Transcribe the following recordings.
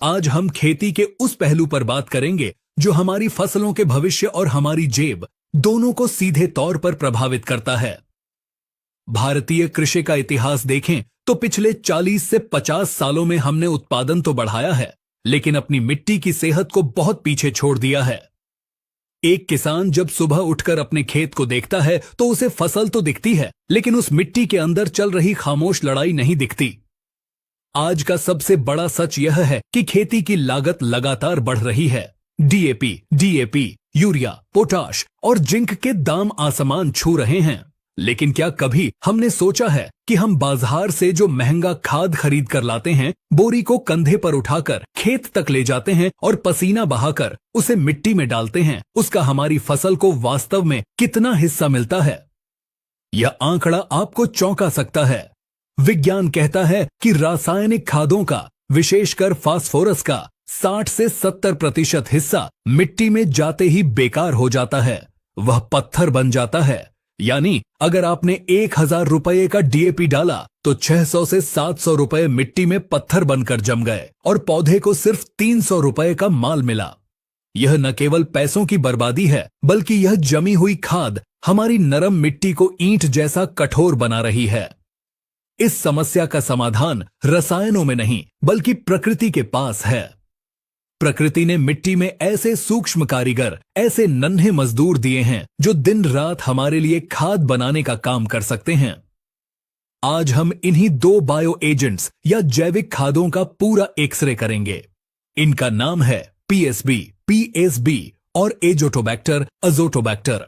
आज हम खेती के उस पहलू पर बात करेंगे जो हमारी फसलों के भविष्य और हमारी जेब दोनों को सीधे तौर पर प्रभावित करता है। भारतीय कृषि का इतिहास देखें तो पिछले 40 से 50 सालों में हमने उत्पादन तो बढ़ाया है, लेकिन अपनी मिट्टी की सेहत को बहुत पीछे छोड़ दिया है। एक किसान जब सुबह उठकर अपने खेत को देखता है तो उसे फसल तो दिखती है, लेकिन उस मिट्टी के अंदर चल रही खामोश लड़ाई नहीं दिखती। आज का सबसे बड़ा सच यह है कि खेती की लागत लगातार बढ़ रही है। डीएपी, यूरिया, पोटाश और जिंक के दाम आसमान छू रहे हैं। लेकिन क्या कभी हमने सोचा है कि हम बाजार से जो महंगा खाद खरीद कर लाते हैं, बोरी को कंधे पर उठाकर खेत तक ले जाते हैं और पसीना बहाकर उसे मिट्टी में डालते हैं, उसका हमारी फसल को वास्तव में कितना हिस्सा मिलता है? यह आंकड़ा आपको चौंका सकता है। विज्ञान कहता है कि रासायनिक खादों का, विशेषकर फास्फोरस का 60 से 70% हिस्सा मिट्टी में जाते ही बेकार हो जाता है, वह पत्थर बन जाता है। यानी अगर आपने 1000 रुपये का डीएपी डाला तो 600 से 700 रुपये मिट्टी में पत्थर बनकर जम गए और पौधे को सिर्फ 300 रुपये का माल मिला। यह न केवल पैसों की बर्बादी है, बल्कि यह जमी हुई खाद हमारी नरम मिट्टी को ईंट जैसा कठोर बना रही है। इस समस्या का समाधान रसायनों में नहीं, बल्कि प्रकृति के पास है। प्रकृति ने मिट्टी में ऐसे सूक्ष्म कारीगर, ऐसे नन्हे मजदूर दिए हैं जो दिन रात हमारे लिए खाद बनाने का काम कर सकते हैं। आज हम इन्हीं 2 बायो एजेंट्स या जैविक खादों का पूरा एक्सरे करेंगे। इनका नाम है पीएसबी और एजोटोबैक्टर, अजोटोबैक्टर।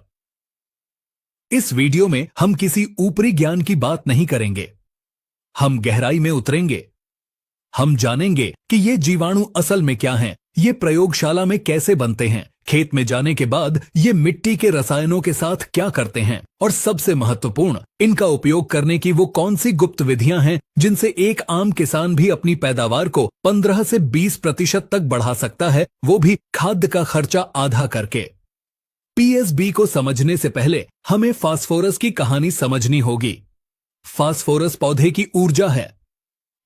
इस वीडियो में हम किसी ऊपरी ज्ञान की बात नहीं करेंगे, हम गहराई में उतरेंगे। हम जानेंगे कि ये जीवाणु असल में क्या हैं, ये प्रयोगशाला में कैसे बनते हैं, खेत में जाने के बाद ये मिट्टी के रसायनों के साथ क्या करते हैं, और सबसे महत्वपूर्ण, इनका उपयोग करने की वो कौन सी गुप्त विधियां हैं जिनसे एक आम किसान भी अपनी पैदावार को 15 से 20% तक बढ़ा सकता है, वो भी खाद्य का खर्चा आधा करके। पीएसबी को समझने से पहले हमें फास्फोरस की कहानी समझनी होगी। फास्फोरस पौधे की ऊर्जा है।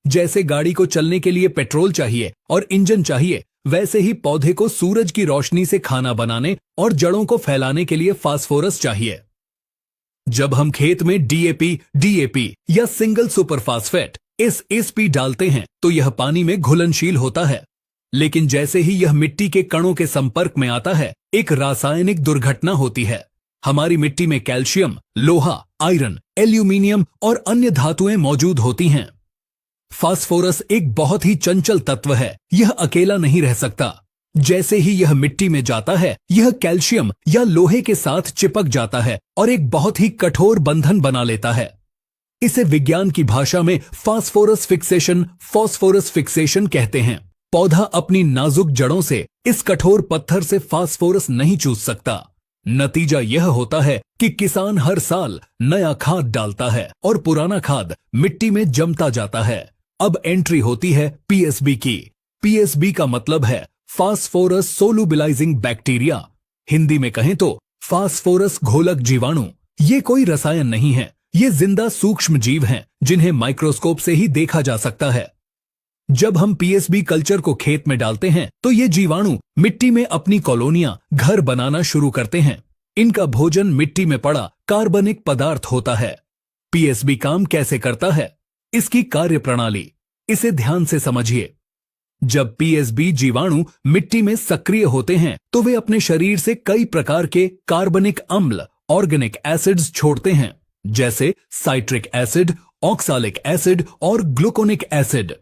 जैसे गाड़ी को चलने के लिए पेट्रोल चाहिए और इंजन चाहिए, वैसे ही पौधे को सूरज की रोशनी से खाना बनाने और जड़ों को फैलाने के लिए फास्फोरस चाहिए। जब हम खेत में डीएपी या सिंगल सुपर फास्फेट एसएसपी डालते हैं तो यह पानी में घुलनशील होता है, लेकिन जैसे ही यह मिट्टी के कणों के संपर्क में आता है, एक रासायनिक दुर्घटना होती है। हमारी मिट्टी में कैल्शियम, लोहा, आयरन, एल्यूमिनियम और अन्य धातुएं मौजूद होती हैं। फास्फोरस एक बहुत ही चंचल तत्व है, यह अकेला नहीं रह सकता। जैसे ही यह मिट्टी में जाता है, यह कैल्शियम या लोहे के साथ चिपक जाता है और एक बहुत ही कठोर बंधन बना लेता है। इसे विज्ञान की भाषा में फास्फोरस फिक्सेशन कहते हैं। पौधा अपनी नाजुक जड़ों से इस कठोर पत्थर से फास्फोरस नहीं चूस सकता। नतीजा यह होता है कि किसान हर साल नया खाद डालता है और पुराना खाद मिट्टी में जमता जाता है। अब एंट्री होती है पीएसबी की। पीएसबी का मतलब है फास्फोरस सोलुबिलाइजिंग बैक्टीरिया। हिंदी में कहें तो फास्फोरस घोलक जीवाणु। ये कोई रसायन नहीं है, ये जिंदा सूक्ष्म जीव हैं जिन्हें माइक्रोस्कोप से ही देखा जा सकता है। जब हम पीएसबी कल्चर को खेत में डालते हैं तो ये जीवाणु मिट्टी में अपनी कॉलोनियां, घर बनाना शुरू करते हैं। इनका भोजन मिट्टी में पड़ा कार्बनिक पदार्थ होता है। पीएसबी काम कैसे करता है, इसकी कार्यप्रणाली, इसे ध्यान से समझिए। जब पीएसबी जीवाणु मिट्टी में सक्रिय होते हैं तो वे अपने शरीर से कई प्रकार के कार्बनिक अम्ल, ऑर्गेनिक एसिड्स छोड़ते हैं, जैसे साइट्रिक एसिड, ऑक्सालिक एसिड और ग्लूकोनिक एसिड।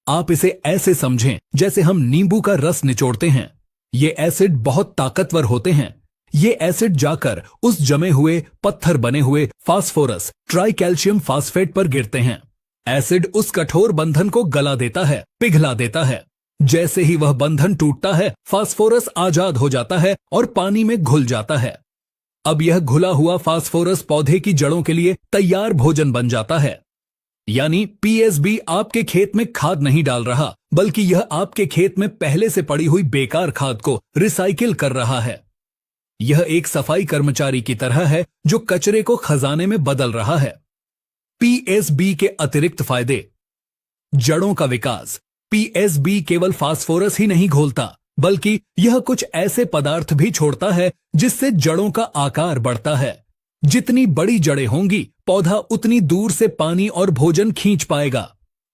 आप इसे ऐसे समझें जैसे हम नींबू का रस निचोड़ते हैं। ये एसिड बहुत ताकतवर होते हैं। ये एसिड जाकर उस जमे हुए, पत्थर बने हुए फास्फोरस ट्राइकैल्शियम फास्फेट पर गिरते हैं। एसिड उस कठोर बंधन को गला देता है, पिघला देता है। जैसे ही वह बंधन टूटता है, फास्फोरस आजाद हो जाता है और पानी में घुल जाता है। अब यह घुला हुआ फास्फोरस पौधे की जड़ों के लिए तैयार भोजन बन जाता है। यानी पीएसबी आपके खेत में खाद नहीं डाल रहा, बल्कि यह आपके खेत में पहले से पड़ी हुई बेकार खाद को रिसाइकिल कर रहा है। यह एक सफाई कर्मचारी की तरह है जो कचरे को खजाने में बदल रहा है। पीएसबी के अतिरिक्त फायदे: जड़ों का विकास। पीएसबी केवल फास्फोरस ही नहीं घोलता, बल्कि यह कुछ ऐसे पदार्थ भी छोड़ता है जिससे जड़ों का आकार बढ़ता है। जितनी बड़ी जड़ें होंगी, पौधा उतनी दूर से पानी और भोजन खींच पाएगा।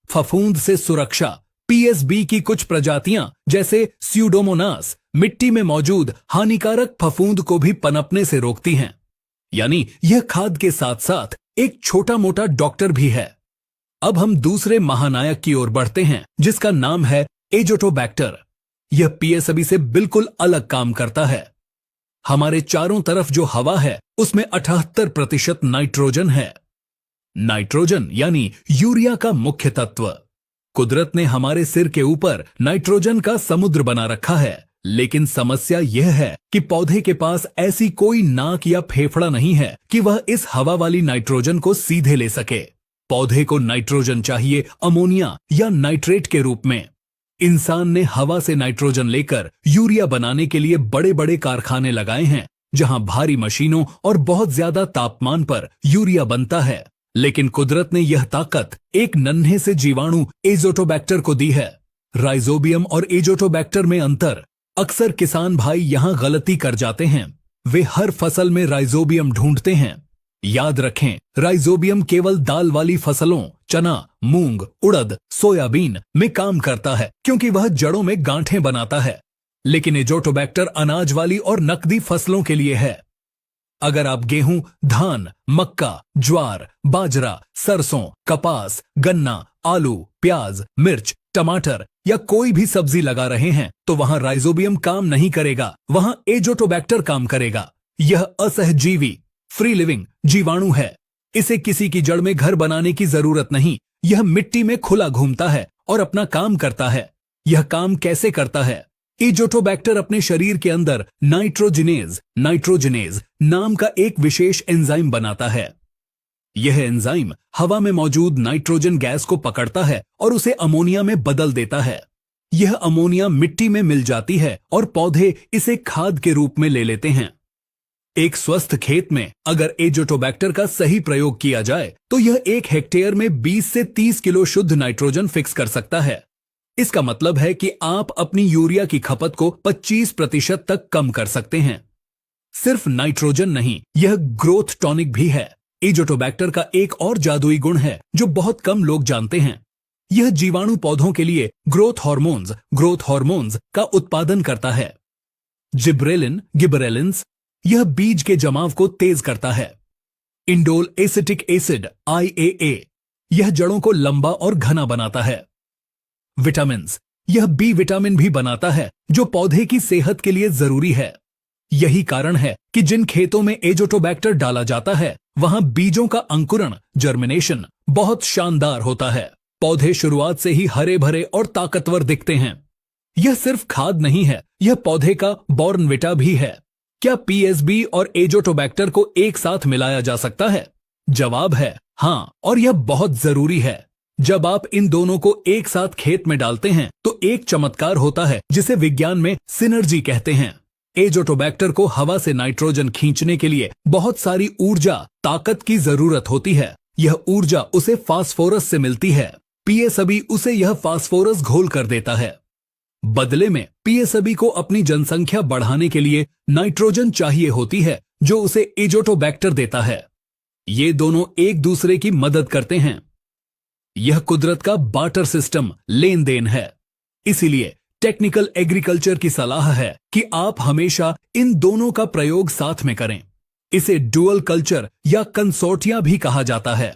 फफूंद से सुरक्षा। पीएसबी की कुछ प्रजातियां जैसे स्यूडोमोनास मिट्टी में मौजूद हानिकारक फफूंद को भी पनपने से रोकती हैं। यानी यह खाद के साथ साथ एक छोटा मोटा डॉक्टर भी है। अब हम दूसरे महानायक की ओर बढ़ते हैं, जिसका नाम है एजोटोबैक्टर। यह पीएसबी से बिल्कुल अलग काम करता है। हमारे चारों तरफ जो हवा है उसमें 78% नाइट्रोजन है। नाइट्रोजन यानी यूरिया का मुख्य तत्व। कुदरत ने हमारे सिर के ऊपर नाइट्रोजन का समुद्र बना रखा है, लेकिन समस्या यह है कि पौधे के पास ऐसी कोई नाक या फेफड़ा नहीं है कि वह इस हवा वाली नाइट्रोजन को सीधे ले सके। पौधे को नाइट्रोजन चाहिए अमोनिया या नाइट्रेट के रूप में। इंसान ने हवा से नाइट्रोजन लेकर यूरिया बनाने के लिए बड़े बड़े कारखाने लगाए हैं, जहां भारी मशीनों और बहुत ज्यादा तापमान पर यूरिया बनता है। लेकिन कुदरत ने यह ताकत एक नन्हे से जीवाणु एजोटोबैक्टर को दी है। राइजोबियम और एजोटोबैक्टर में अंतर। अक्सर किसान भाई यहां गलती कर जाते हैं। वे हर फसल में राइजोबियम ढूंढते हैं। याद रखें, राइजोबियम केवल दाल वाली फसलों चना, मूंग, उड़द, सोयाबीन में काम करता है, क्योंकि वह जड़ों में गांठें बनाता है। लेकिन एजोटोबैक्टर अनाज वाली और नकदी फसलों के लिए है। अगर आप गेहूं, धान, मक्का, ज्वार, बाजरा, सरसों, कपास, गन्ना, आलू, प्याज, मिर्च, टमाटर या कोई भी सब्जी लगा रहे हैं, तो वहां राइजोबियम काम नहीं करेगा, वहां एजोटोबैक्टर काम करेगा। यह असहजीवी फ्री लिविंग जीवाणु है। इसे किसी की जड़ में घर बनाने की जरूरत नहीं। यह मिट्टी में खुला घूमता है और अपना काम करता है। यह काम कैसे करता है? एजोटोबैक्टर अपने शरीर के अंदर नाइट्रोजिनेज नाम का एक विशेष एंजाइम बनाता है। यह एंजाइम हवा में मौजूद नाइट्रोजन गैस को पकड़ता है और उसे अमोनिया में बदल देता है। यह अमोनिया मिट्टी में मिल जाती है और पौधे इसे खाद के रूप में ले लेते हैं। एक स्वस्थ खेत में अगर एजोटोबैक्टर का सही प्रयोग किया जाए तो यह 1 हेक्टेयर में 20 से 30 किलो शुद्ध नाइट्रोजन फिक्स कर सकता है। इसका मतलब है कि आप अपनी यूरिया की खपत को 25% तक कम कर सकते हैं। सिर्फ नाइट्रोजन नहीं, यह ग्रोथ टॉनिक भी है। एजोटोबैक्टर का एक और जादुई गुण है जो बहुत कम लोग जानते हैं। यह जीवाणु पौधों के लिए ग्रोथ हार्मोन्स का उत्पादन करता है। गिबरेलिन्स यह बीज के जमाव को तेज करता है। इंडोल एसिटिक एसिड IAA यह जड़ों को लंबा और घना बनाता है। विटामिन्स यह बी विटामिन भी बनाता है जो पौधे की सेहत के लिए जरूरी है। यही कारण है कि जिन खेतों में एजोटोबैक्टर डाला जाता है वहां बीजों का अंकुरण जर्मिनेशन बहुत शानदार होता है। पौधे शुरुआत से ही हरे भरे और ताकतवर दिखते हैं। यह सिर्फ खाद नहीं है, यह पौधे का बॉर्नविटा भी है। क्या पीएसबी और एजोटोबैक्टर को एक साथ मिलाया जा सकता है? जवाब है हां, और यह बहुत जरूरी है। जब आप इन दोनों को एक साथ खेत में डालते हैं तो एक चमत्कार होता है जिसे विज्ञान में सिनर्जी कहते हैं। एजोटोबैक्टर को हवा से नाइट्रोजन खींचने के लिए बहुत सारी ऊर्जा, ताकत की जरूरत होती है। यह ऊर्जा उसे फास्फोरस से मिलती है। पीएसबी उसे यह फास्फोरस घोल कर देता है। बदले में पीएसबी को अपनी जनसंख्या बढ़ाने के लिए नाइट्रोजन चाहिए होती है जो उसे एजोटोबैक्टर देता है। ये दोनों एक दूसरे की मदद करते हैं। यह कुदरत का बार्टर सिस्टम, लेन देन है। इसीलिए टेक्निकल एग्रीकल्चर की सलाह है कि आप हमेशा इन दोनों का प्रयोग साथ में करें। इसे डुअल कल्चर या कंसोर्टिया भी कहा जाता है।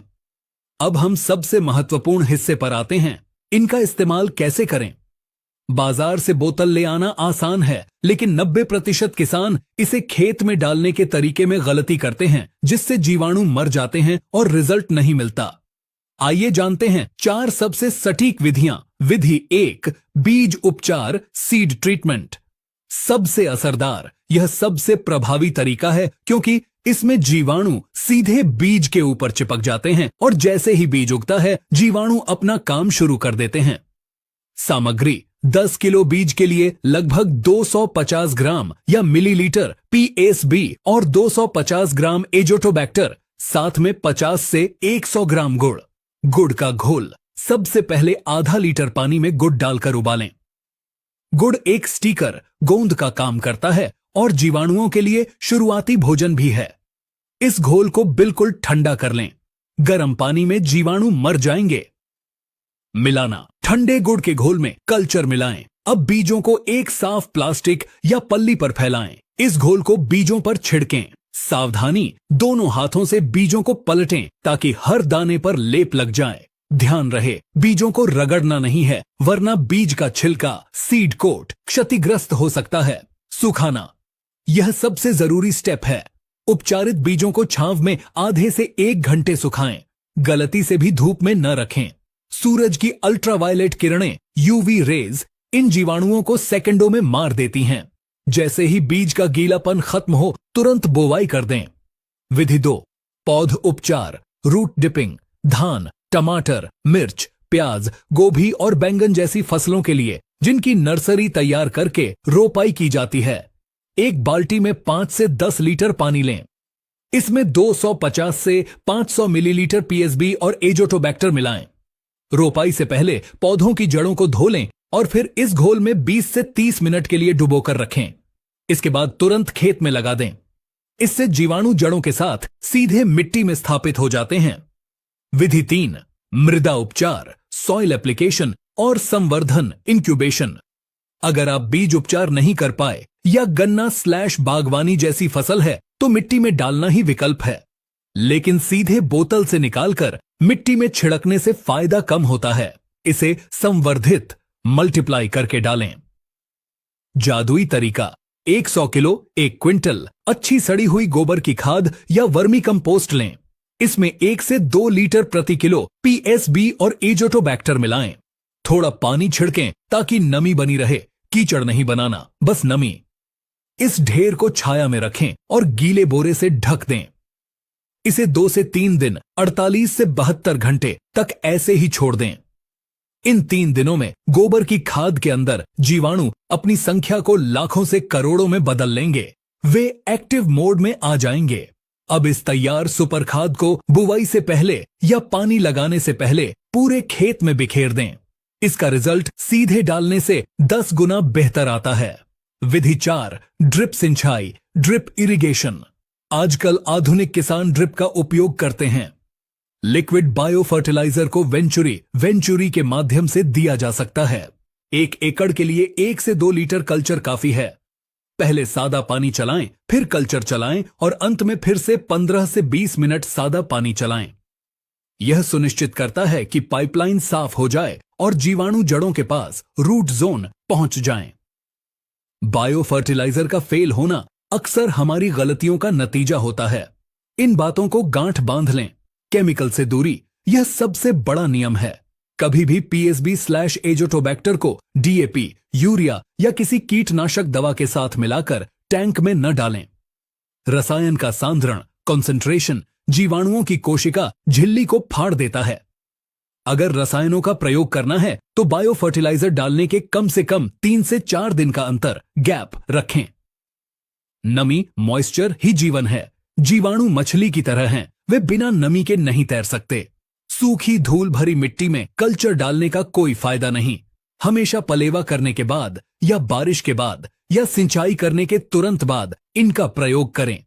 अब हम सबसे महत्वपूर्ण हिस्से पर आते हैं, इनका इस्तेमाल कैसे करें। बाजार से बोतल ले आना आसान है, लेकिन 90% किसान इसे खेत में डालने के तरीके में गलती करते हैं, जिससे जीवाणु मर जाते हैं और रिजल्ट नहीं मिलता। आइए जानते हैं 4 सबसे सटीक विधियां। विधि 1, बीज उपचार सीड ट्रीटमेंट। सबसे असरदार, यह सबसे प्रभावी तरीका है क्योंकि इसमें जीवाणु सीधे बीज के ऊपर चिपक जाते हैं और जैसे ही बीज उगता है जीवाणु अपना काम शुरू कर देते हैं। सामग्री 10 किलो बीज के लिए लगभग 250 ग्राम या मिलीलीटर पीएसबी और 250 ग्राम एजोटोबैक्टर, साथ में 50 से 100 ग्राम गुड़ का घोल। सबसे पहले आधा लीटर पानी में गुड़ डालकर उबालें। गुड़ एक स्टिकर गोंद का काम करता है और जीवाणुओं के लिए शुरुआती भोजन भी है। इस घोल को बिल्कुल ठंडा कर लें, गर्म पानी में जीवाणु मर जाएंगे। मिलाना। ठंडे गुड़ के घोल में कल्चर मिलाएं। अब बीजों को एक साफ प्लास्टिक या पल्ली पर फैलाएं। इस घोल को बीजों पर छिड़कें। सावधानी, दोनों हाथों से बीजों को पलटें ताकि हर दाने पर लेप लग जाए। ध्यान रहे, बीजों को रगड़ना नहीं है, वरना बीज का छिलका, सीड कोट क्षतिग्रस्त हो सकता है। सुखाना, यह सबसे जरूरी स्टेप है। उपचारित बीजों को छांव में आधे से 1 घंटे सुखाएं। गलती से भी धूप में न रखें। सूरज की अल्ट्रावायलेट किरणें, यूवी रेज, इन जीवाणुओं को सेकंडों में मार देती हैं। जैसे ही बीज का गीलापन खत्म हो, तुरंत बोवाई कर दें। विधि 2, पौध उपचार। Root dipping. धान, टमाटर, मिर्च, प्याज, गोभी और बैंगन जैसी फसलों के लिए जिनकी नर्सरी तैयार करके रोपाई की जाती है, एक बाल्टी में 5 से 10 लीटर पानी लें। इसमें 250 से 500 मिलीलीटर पीएसबी और एजोटोबैक्टर मिलाएं। रोपाई से पहले पौधों की जड़ों को धो लें और फिर इस घोल में 20 से 30 मिनट के लिए डुबोकर रखें। इसके बाद तुरंत खेत में लगा दें। इससे जीवाणु जड़ों के साथ सीधे मिट्टी में स्थापित हो जाते हैं। विधि 3, मृदा उपचार, सॉइल एप्लीकेशन और संवर्धन, इंक्यूबेशन। अगर आप बीज उपचार नहीं कर पाए या गन्ना/बागवानी जैसी फसल है तो मिट्टी में डालना ही विकल्प है, लेकिन सीधे बोतल से निकालकर मिट्टी में छिड़कने से फायदा कम होता है। इसे संवर्धित, मल्टीप्लाई करके डालें। जादुई तरीका। 100 किलो 1 क्विंटल अच्छी सड़ी हुई गोबर की खाद या वर्मी कंपोस्ट लें। इसमें 1 से 2 लीटर प्रति किलो पीएसबी और एजोटोबैक्टर मिलाएं। थोड़ा पानी छिड़कें ताकि नमी बनी रहे, कीचड़ नहीं बनाना, बस नमी। इस ढेर को छाया में रखें और गीले बोरे से ढक दें। इसे 2 से 3 दिन 48 से 72 घंटे तक ऐसे ही छोड़ दें। इन 3 दिनों में गोबर की खाद के अंदर जीवाणु अपनी संख्या को लाखों से करोड़ों में बदल लेंगे। वे एक्टिव मोड में आ जाएंगे। अब इस तैयार सुपर खाद को बुवाई से पहले या पानी लगाने से पहले पूरे खेत में बिखेर दें। इसका रिजल्ट सीधे डालने से 10 गुना बेहतर आता है। विधि 4, ड्रिप सिंचाई, ड्रिप इरिगेशन। आजकल आधुनिक किसान ड्रिप का उपयोग करते हैं। लिक्विड बायो फर्टिलाइजर को वेंचुरी के माध्यम से दिया जा सकता है। 1 एकड़ के लिए 1 से 2 लीटर कल्चर काफी है। पहले सादा पानी चलाएं, फिर कल्चर चलाएं और अंत में फिर से 15 से 20 मिनट सादा पानी चलाएं। यह सुनिश्चित करता है कि पाइपलाइन साफ हो जाए और जीवाणु जड़ों के पास रूट जोन पहुंच जाएं। बायो फर्टिलाइजर का फेल होना अक्सर हमारी गलतियों का नतीजा होता है। इन बातों को गांठ बांध लें। केमिकल से दूरी, यह सबसे बड़ा नियम है। कभी भी पीएसबी/एजोटोबैक्टर को डीएपी, यूरिया या किसी कीटनाशक दवा के साथ मिलाकर टैंक में न डालें। रसायन का सांद्रण, कंसंट्रेशन, जीवाणुओं की कोशिका झिल्ली को फाड़ देता है। अगर रसायनों का प्रयोग करना है तो बायो फर्टिलाइजर डालने के कम से कम 3 से 4 दिन का अंतर, गैप रखें। नमी, मॉइस्चर ही जीवन है। जीवाणु मछली की तरह हैं, वे बिना नमी के नहीं तैर सकते। सूखी धूल भरी मिट्टी में कल्चर डालने का कोई फायदा नहीं। हमेशा पलेवा करने के बाद या बारिश के बाद या सिंचाई करने के तुरंत बाद इनका प्रयोग करें।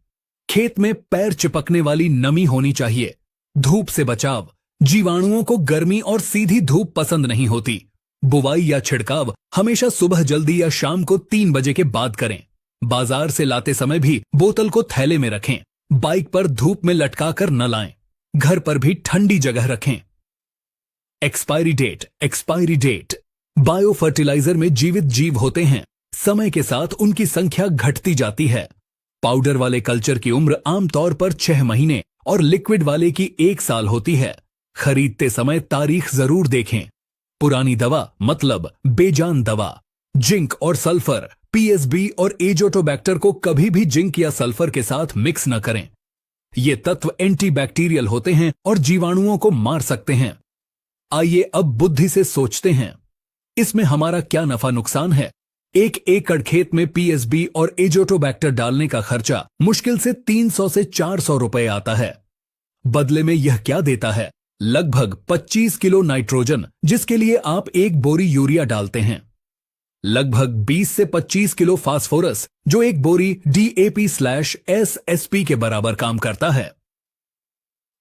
खेत में पैर चिपकने वाली नमी होनी चाहिए। धूप से बचाव, जीवाणुओं को गर्मी और सीधी धूप पसंद नहीं होती। बुवाई या छिड़काव हमेशा सुबह जल्दी या शाम को 3 बजे के बाद करें। बाजार से लाते समय भी बोतल को थैले में रखें। बाइक पर धूप में लटकाकर न लाएं। घर पर भी ठंडी जगह रखें। Expiry date. बायो फर्टिलाइजर में जीवित जीव होते हैं। समय के साथ उनकी संख्या घटती जाती है। पाउडर वाले कल्चर की उम्र आमतौर पर 6 महीने और लिक्विड वाले की 1 साल होती है। खरीदते समय तारीख जरूर देखें। पुरानी दवा मतलब बेजान दवा। जिंक और सल्फर, पीएसबी और एजोटोबैक्टर को कभी भी जिंक या सल्फर के साथ मिक्स न करें। ये तत्व एंटीबैक्टीरियल होते हैं और जीवाणुओं को मार सकते हैं। आइए अब बुद्धि से सोचते हैं, इसमें हमारा क्या नफा नुकसान है। 1 एकड़ खेत में पीएसबी और एजोटोबैक्टर डालने का खर्चा मुश्किल से 300 से 400 रुपए आता है। बदले में यह क्या देता है? लगभग 25 किलो नाइट्रोजन, जिसके लिए आप 1 बोरी यूरिया डालते हैं, लगभग 20 से 25 किलो फास्फोरस, जो 1 बोरी DAP/SSP के बराबर काम करता है।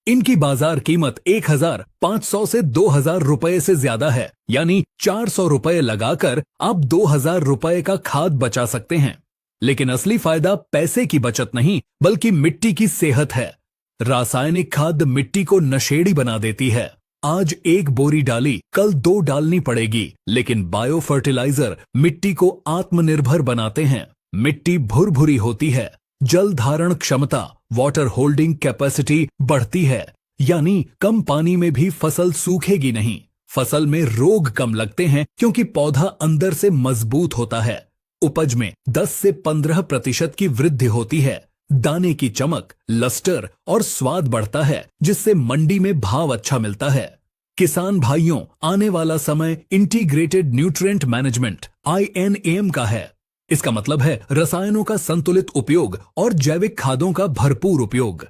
इनकी बाजार कीमत 1,500 से 2,000 रुपए से ज्यादा है, यानी 400 रुपए लगाकर आप 2,000 रुपए का खाद बचा सकते हैं। लेकिन असली फायदा पैसे की बचत नहीं, बल्कि मिट्टी की सेहत है। रासायनिक खाद मिट्टी को नशेड़ी बना देती है। आज 1 बोरी डाली, कल 2 डालनी पड़ेगी, लेकिन बायो फर्टिलाइजर मिट्टी को आत्मनिर्भर बनाते हैं। मिट्टी भुरभुरी होती है, जल धारण क्षमता, वाटर होल्डिंग कैपेसिटी बढ़ती है, यानी कम पानी में भी फसल सूखेगी नहीं। फसल में रोग कम लगते हैं क्योंकि पौधा अंदर से मजबूत होता है। उपज में 10 से 15% की वृद्धि होती है। दाने की चमक, लस्टर और स्वाद बढ़ता है, जिससे मंडी में भाव अच्छा मिलता है। किसान भाइयों, आने वाला समय इंटीग्रेटेड न्यूट्रिएंट मैनेजमेंट INAM का है। इसका मतलब है रसायनों का संतुलित उपयोग और जैविक खादों का भरपूर उपयोग।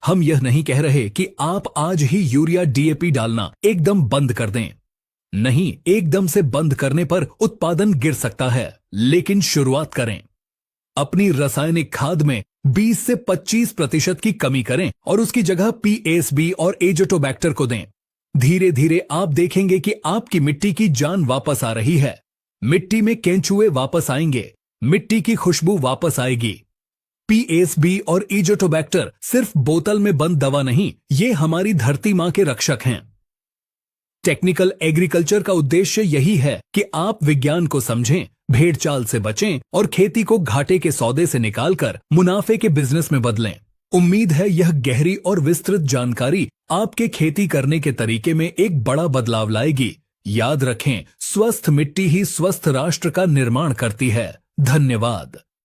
हम यह नहीं कह रहे कि आप आज ही यूरिया DAP डालना एकदम बंद कर दें। नहीं, एकदम से बंद करने पर उत्पादन गिर सकता है, लेकिन शुरुआत करें। अपनी रासायनिक खाद में 20 से 25% की कमी करें और उसकी जगह PASB और एजोटोबैक्टर को दें। धीरे धीरे आप देखेंगे कि आपकी मिट्टी की जान वापस आ रही है। मिट्टी में केंचुए वापस आएंगे, मिट्टी की खुशबू वापस आएगी। PASB और एजोटोबैक्टर सिर्फ बोतल में बंद दवा नहीं, ये हमारी धरती मां के रक्षक हैं। टेक्निकल एग्रीकल्चर का उद्देश्य यही है कि आप विज्ञान को समझें, भेड़ चाल से बचें और खेती को घाटे के सौदे से निकालकर मुनाफे के बिजनेस में बदलें। उम्मीद है यह गहरी और विस्तृत जानकारी आपके खेती करने के तरीके में एक बड़ा बदलाव लाएगी। याद रखें, स्वस्थ मिट्टी ही स्वस्थ राष्ट्र का निर्माण करती है। धन्यवाद।